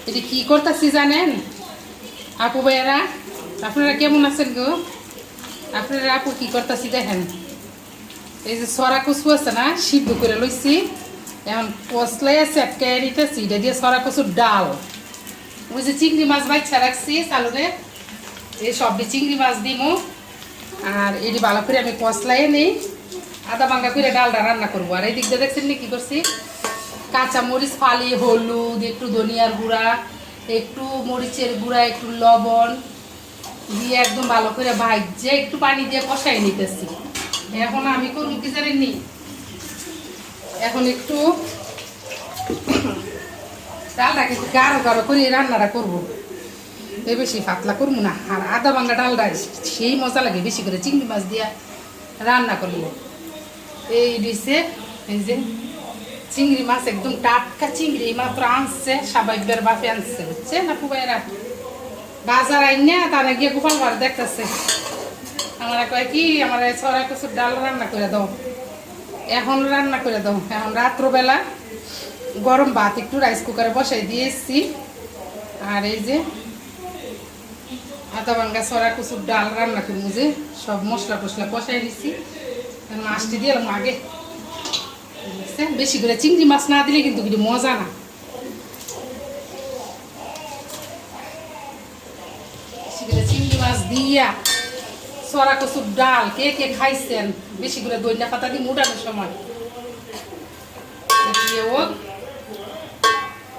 এটি কি করতেছি জানেন আপু ভাইয়ারা? আপনারা কেমন আছেন গো? আপনারা আপু কি করতেছি দেখেন, এই যে সরা কচু আছে না, সিদ্ধ করে লইছি, এখন কসলাইয়া চেপকাই নিতেছি, এটা দিয়ে সরা কচুর ডাল। ওই যে চিংড়ি মাছ বাচ্চা রাখছি চালুরে, এই সবটি চিংড়ি মাছ দিমু, আর এটি ভালো করে আমি কসলাইয়ে নিই, আদা ভাঙ্গা করে ডালটা রান্না করবো। আর এই দিক দিয়ে দেখছেন নি কি করছি, কাঁচা মরিচ ফালি, হলুদ, একটু ধনিয়ার গুঁড়া, একটু মরিচের গুঁড়া, একটু লবণ দিয়ে একদম ভালো করে ভাজে একটু পানি দিয়ে কষাই নিতেছি। এখন আমি করবো কি জানেন নি, এখন একটু ডালটাকে একটু গাঢ় গাঢ় করে রান্নাটা করবো, এই বেশি পাতলা করবো না। আর আদা ভাঙ্গা ডালটা সেই মজা লাগে বেশি করে চিংড়ি মাছ দিয়া রান্না করলে। এই ডিশে এই যে চিংড়ি মাছ একদম টাটকা চিংড়ি মাত্র আনছে, স্বাভাবিকের বাপে আনছে, বুঝছে না পুবাইরা? বাজার আইনে তারা গিয়ে গোপাল বার দেখতেছে, আমরা কয় কি আমার ছড়া কচুর ডাল রান্না করে দাও, এখন রান্না করে দাও। এখন রাত্রবেলা গরম ভাত একটু রাইস কুকারে বসাই দিয়ে এসছি, আর এই যে আদা ভাঙ্গা ছড়া কচুর ডাল রান্না করবো, যে সব মশলা টসলা কষাই দিচ্ছি। মাছটি দিলাম আগে, বেশি করে চিংড়ি মাছ না দিলে কিন্তু কিছু মজা না। বেশি করে চিংড়ি মাছ দিয়া সরা কচুর ডাল কে কে খাইছেন, বেশি করে দইনা পাতা দিয়ে মোটানোর সময় হোক,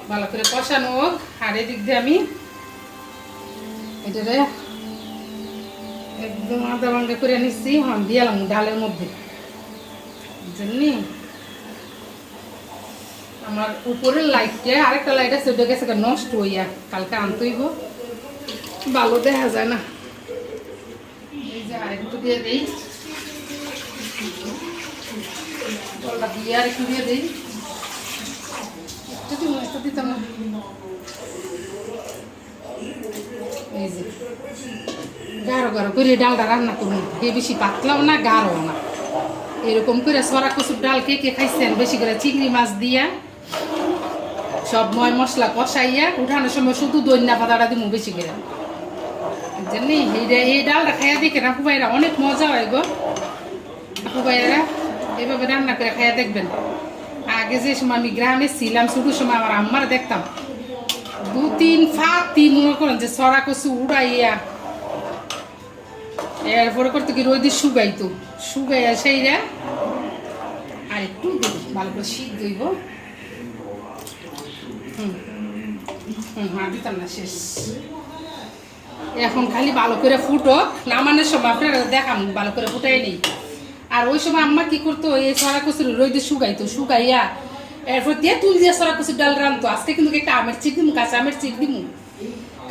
ভালো করে কষানো হোক। আর এদিক দিয়ে আমি এটারে একদম আদা ভাঙ্গা করে নিচ্ছি, দিয়ালাম ডালের মধ্যে। বুঝলি আমার উপরের লাইটটা, আরেকটা লাইট আছে ওটা গেছে নষ্ট হইয়া, কালকে আনতেইব, ভালো দেখা যায় না। এই যে আরেকটু দিয়ে দিই, জলটা দিয়ে আর একটু দিয়ে দিই, একটু দিতাম। এই যে গাঢ় গাঢ় করে ডালটা রান্না করুন, এ বেশি পাতলাও না গাঢ়ও না, এরকম করে সরা কচুর ডাল কে কে খাইছেন, বেশি করে চিংড়ি মাছ দিয়া সব ময় মশলা কষাইয়া উঠানোর সময় শুধু ধনিয়া পাতাটা দিব বেশি করে, বুঝলি? এই ডালটা খাইয়া দেখে না পুবাইরা, অনেক মজা হয় গো পুবাইরা, এইভাবে রান্না করে খাইয়া দেখবেন। আগে যে সময় আমি গ্রামে ছিলাম ছোটোর সময় আমার আম্মার দেখতাম 2-3 ফাতি মনে করেন যে সরা কচু উড়াইয়া এরপরে করতে কি রোদে শুকাইতো, শুকাইয়া সেইরা আর একটু ভালো করে সিদ্ধ হইব। দিতাম না, শেষ। এখন খালি ভালো করে ফুটো, নামানোর সময় আপনারা দেখাম ভালো করে ফুটাই নেই। আর ওই সময় আম্মা কি করতো, এই সরা কচুর রোদে শুকাইতো, শুকাইয়া এরপর দিয়ে তুল দিয়ে সরা কচুর ডাল রানতো। আজকে কিন্তু একটা আমের চিট দিমু, কাঁচা আমের চিট দিমু,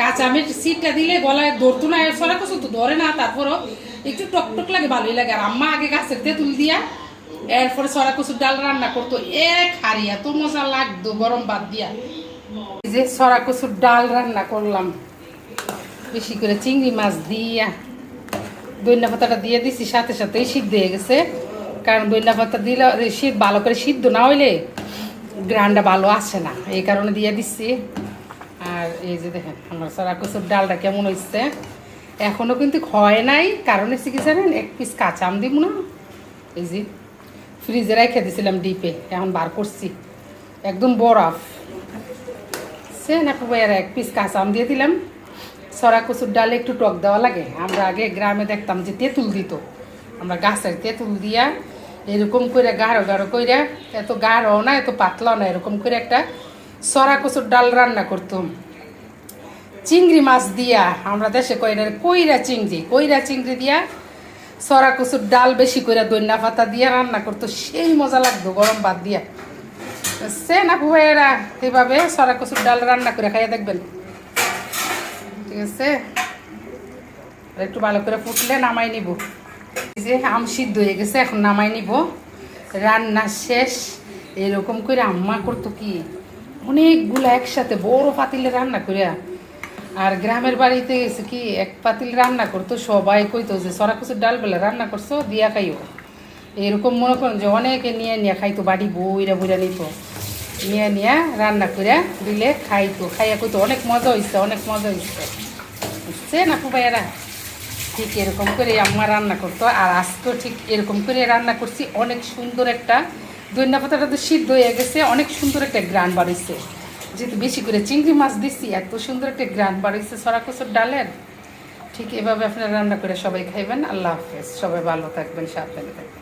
কাঁচা আমের চিটটা দিলে গলায় ধরতো না, সরা কচু তো ধরে না, তারপরও একটু টকটক লাগে, ভালোই লাগে। আর আম্মা আগে গাছের তেঁতুল দিয়া এরপরে সরা কচুর ডাল রান্না করতো, এক হারিয়া তো মজা লাগতো গরম ভাত দিয়া। এই যে সরা কচুর ডাল রান্না করলাম বেশি করে চিংড়ি মাছ দিয়া, ধনিয়া পাতাটা দিয়ে দিছি, সাথে সাথেই সিদ্ধ হয়ে গেছে, কারণ ধনিয়া পাতা দিলে ভালো করে সিদ্ধ না হইলে গ্রানটা ভালো আসে না, এই কারণে দিয়ে দিচ্ছি। আর এই যে দেখেন আমার সরা কচুর ডালটা কেমন হয়েছে, এখনও কিন্তু হয় নাই, কারণ হচ্ছে কি জানেন, এক পিস কাঁচা আম দিব না, এই যে ফ্রিজে রেখে দিয়েছিলাম ডিপে, এখন বার করছি একদম বরফ, সে না পুবাইয়ার এক পিস কাঁচা আম দিয়ে দিলাম। সরা কচুর ডালে একটু টক দেওয়া লাগে, আমরা আগে গ্রামে দেখতাম যে তেঁতুল দিত, আমরা গাছের তেঁতুল দিয়া এরকম করে গাঢ় গাঢ় করে, এত গাঢ়ও না এত পাতলাও না, এরকম করে একটা সরা কচুর ডাল রান্না করতাম চিংড়ি মাছ দিয়া, আমরা দেশে কইরা চিংড়ি দিয়া সরা কচুর ডাল বেশি করে ধনিয়া পাতা দিয়া রান্না করতো, সেই মজা লাগতো গরম ভাত দিয়া। সে না পুবাইয়েরা এইভাবে সরা কচুর ডাল রান্না করে খাইয়া দেখবেন, ঠিক আছে? একটু ভালো করে ফুটলে নামাই নিব। এই যে আম সিদ্ধ হয়ে গেছে, এখন নামাই নিব, রান্না শেষ। এরকম করে আম্মা করতো কি অনেকগুলো একসাথে বড় পাতিলে রান্না করে, আর গ্রামের বাড়িতে গেছে কি এক পাতিল রান্না করতো, সবাই কইতো যে সরা কচুর ডাল বেলা রান্না করছো দিয়া খাইও, এরকম মনে করেন যে অনেকে নিয়ে নিয়ে খাইতো, বাড়ি বইরা বইরা নিত, নিয়ে নিয়ে রান্না করে দিলে খাইতো খাইয়া কইতো অনেক মজা হয়েছে অনেক মজা হয়েছে বুঝছে না পুবাইয়ারা ঠিক এরকম করে আম্মা রান্না করতো আর আজকেও ঠিক এরকম করে রান্না করছি অনেক সুন্দর একটা ধনিয়া পাতাটা তো সিদ্ধ হয়ে গেছে অনেক সুন্দর একটা গ্রান বাড়িছে যেহেতু বেশি করে চিংড়ি মাছ দিচ্ছি এত সুন্দর একটা গ্রান বাড়িছে সরা কচুর ডালের ঠিক এভাবে আপনারা রান্না করে সবাই খাইবেন আল্লাহ হাফেজ সবাই ভালো থাকবেন সাবধানে থাকবেন